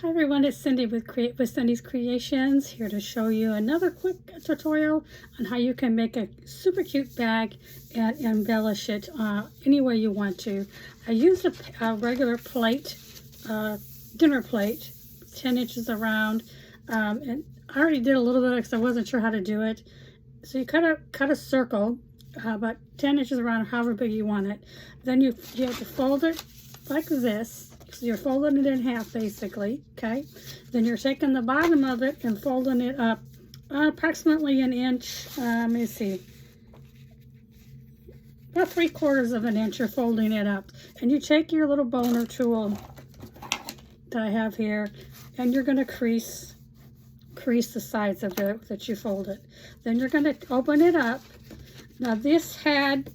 Hi everyone, it's Cindy with Cindy's Creations, here to show you another quick tutorial on how you can make a super cute bag and embellish it any way you want to. I used a regular plate, dinner plate, 10 inches around, and I already did a little bit because I wasn't sure how to do it. So you cut a circle about 10 inches around, however big you want it. Then you have to fold it like this. So you're folding it in half basically, okay? Then you're taking the bottom of it and folding it up approximately an inch, let me see, about 3/4 of an inch you're folding it up. And you take your little boner tool that I have here and you're gonna crease the sides of it that you folded. Then you're gonna open it up. Now this had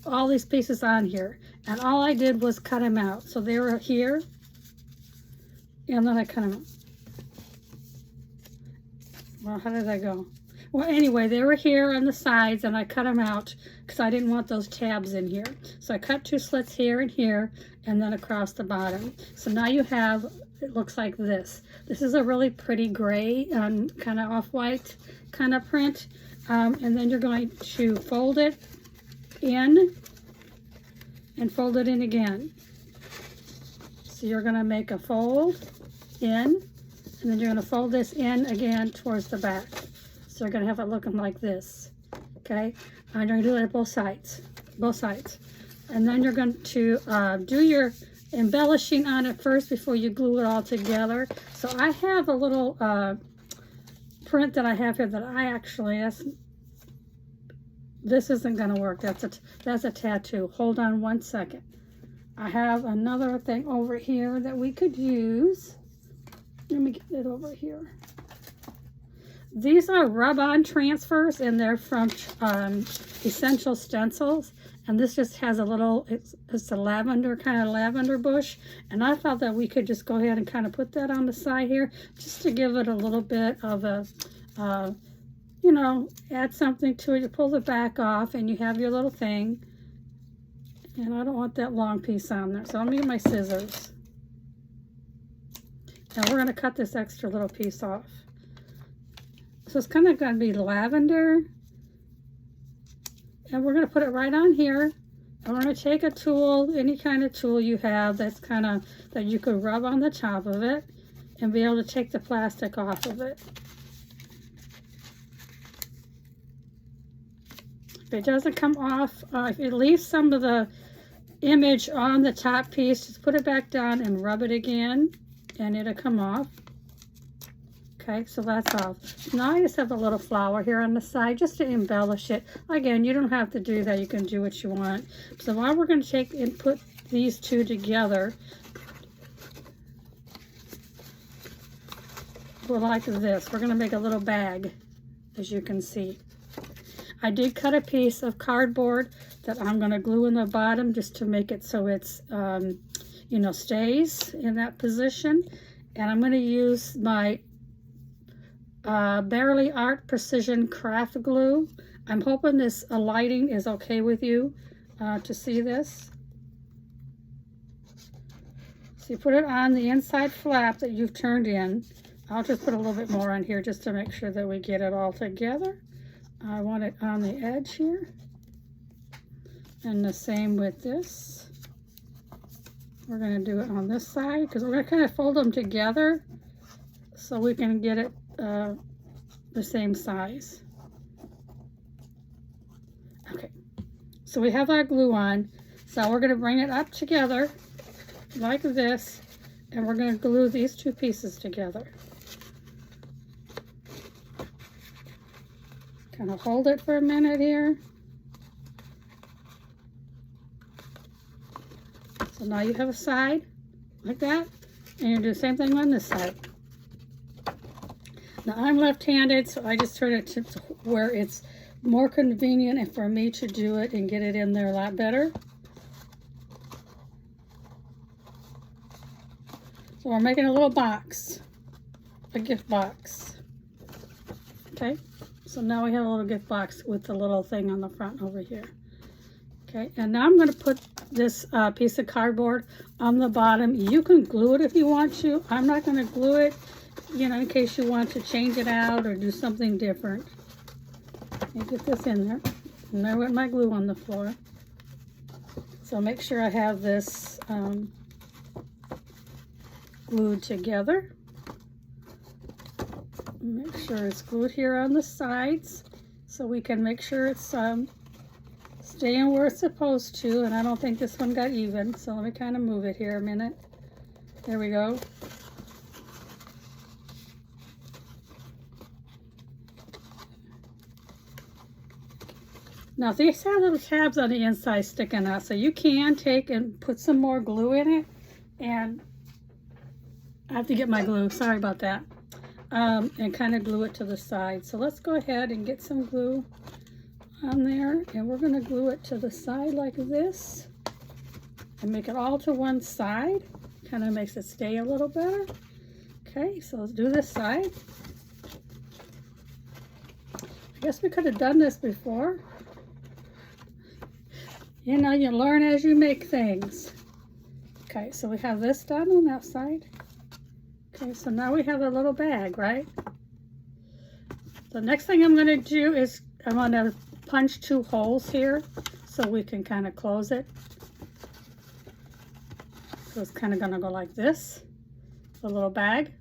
all these pieces on here, and all I did was cut them out. So they were here, and then I cut them out. Well, how did I go? Well, anyway, they were here on the sides, and I cut them out because I didn't want those tabs in here. So I cut 2 slits here and here, and then across the bottom. So now you have, it looks like this. This is a really pretty gray, kind of off-white kind of print. And then you're going to fold it in and fold it in again. So you're going to make a fold in, and then you're going to fold this in again towards the back. So you're going to have it looking like this, okay? And you're going to do it at both sides. And then you're going to do your embellishing on it first before you glue it all together. So I have a little print that I have here that I actually, this isn't going to work. That's a tattoo. Hold on one second. I have another thing over here that we could use. Let me get it over here. These are rub-on transfers, and they're from Essential Stencils. And this just has a little, it's a lavender, kind of lavender bush. And I thought that we could just go ahead and kind of put that on the side here, just to give it a little bit of a, you know, add something to it. You pull the back off and you have your little thing. And I don't want that long piece on there. So let me get my scissors. And we're going to cut this extra little piece off. So it's kind of going to be lavender. And we're going to put it right on here. And we're going to take a tool, any kind of tool you have that's kind of, that you could rub on the top of it and be able to take the plastic off of it. If it doesn't come off, if it leaves some of the image on the top piece, just put it back down and rub it again and it'll come off. Okay, so that's off. Now I just have a little flower here on the side just to embellish it. Again, you don't have to do that. You can do what you want. So now we're going to take and put these two together. We're like this. We're going to make a little bag, as you can see. I did cut a piece of cardboard that I'm going to glue in the bottom just to make it so it's, you know, stays in that position. And I'm going to use my Barely Art Precision Craft Glue. I'm hoping this lighting is okay with you to see this. So you put it on the inside flap that you've turned in. I'll just put a little bit more on here just to make sure that we get it all together. I want it on the edge here. And the same with this. We're going to do it on this side because we're going to kind of fold them together so we can get it the same size. Okay, so we have our glue on. So we're going to bring it up together like this, and we're going to glue these two pieces together. Kind of hold it for a minute here. So now you have a side like that, and you do the same thing on this side. Now I'm left-handed, so I just turn it to where it's more convenient and for me to do it and get it in there a lot better. So we're making a little box, a gift box. Okay, so now we have a little gift box with the little thing on the front over here. Okay, and now I'm going to put this piece of cardboard on the bottom. You can glue it if you want to. I'm not going to glue it, you know, in case you want to change it out or do something different. Let me get this in there. And I went my glue on the floor. So make sure I have this glued together. Make sure it's glued here on the sides so we can make sure it's staying where it's supposed to. And I don't think this one got even, so let me kind of move it here a minute. There we go. Now these have little tabs on the inside sticking out, so you can take and put some more glue in it. And I have to get my glue, sorry about that. And kind of glue it to the side. So let's go ahead and get some glue on there, and we're going to glue it to the side like this and make it all to one side. Kind of makes it stay a little better. Okay, so let's do this side. I guess we could have done this before. You know, you learn as you make things. Okay, so we have this done on that side. Okay, so now we have a little bag, right? The next thing I'm going to do is I'm going to punch 2 holes here so we can kind of close it. So it's kind of going to go like this, a little bag.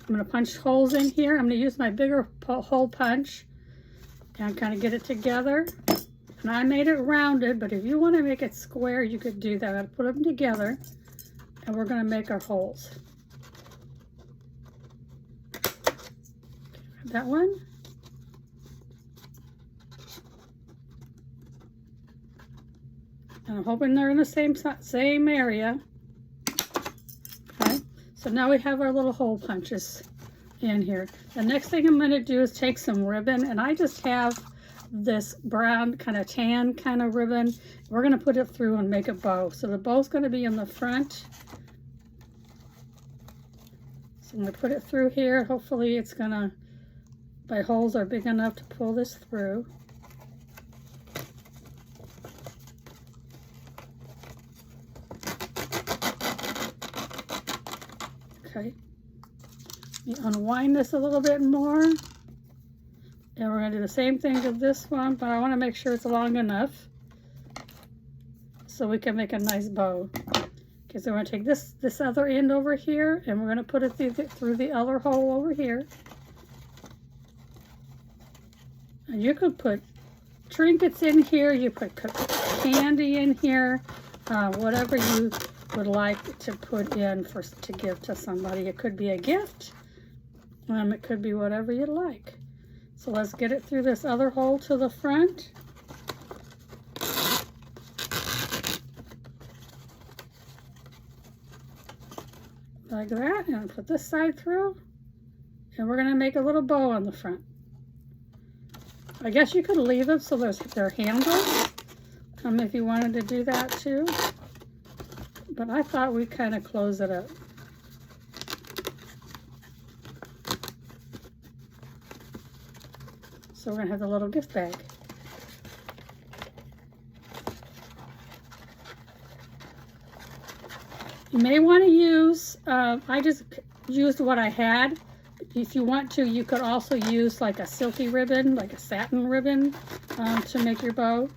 I'm going to punch holes in here. I'm going to use my bigger hole punch and kind of get it together. And I made it rounded, but if you want to make it square, you could do that. I'll put them together and we're going to make our holes. That one. And I'm hoping they're in the same area. Okay, so now we have our little hole punches in here. The next thing I'm going to do is take some ribbon, and I just have this brown kind of tan kind of ribbon. We're going to put it through and make a bow. So the bow's going to be in the front. So I'm going to put it through here. Hopefully it's going to, my holes are big enough to pull this through. Okay. Let me unwind this a little bit more. And we're going to do the same thing to this one, but I want to make sure it's long enough so we can make a nice bow. Okay, so we're going to take this other end over here, and we're going to put it through the other hole over here. And you could put trinkets in here, you put candy in here, whatever you would like to put in to give to somebody. It could be a gift, it could be whatever you like. So let's get it through this other hole to the front. Like that, and put this side through. And we're going to make a little bow on the front. I guess you could leave them so they're handles, if you wanted to do that too. But I thought we'd kind of close it up. So we're going to have the little gift bag. You may want to use, I just used what I had. If you want to, you could also use like a silky ribbon, like a satin ribbon, to make your bow.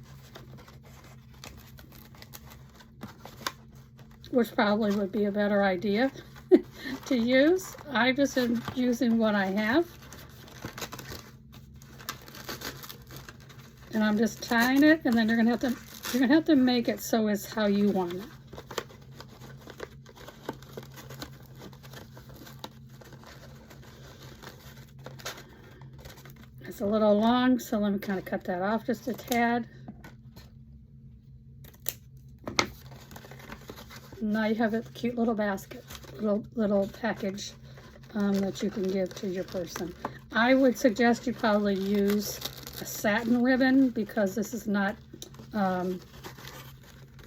Which probably would be a better idea to use. I just am using what I have. And I'm just tying it, and then you're gonna have to make it so it's how you want it. It's a little long, so let me kind of cut that off just a tad. Now you have a cute little basket, little package that you can give to your person. I would suggest you probably use a satin ribbon because this is not,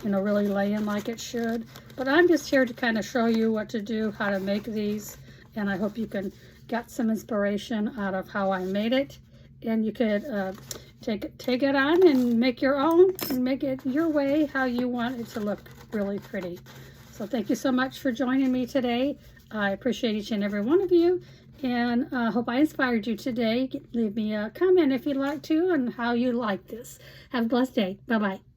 really laying like it should. But I'm just here to kind of show you what to do, how to make these, and I hope you can get some inspiration out of how I made it. and you could take it on and make your own and make it your way how you want it to look really pretty. So thank you so much for joining me today. I appreciate each and every one of you, and hope I inspired you today. Leave me a comment if you'd like to and how you like this. Have a blessed day. Bye-bye.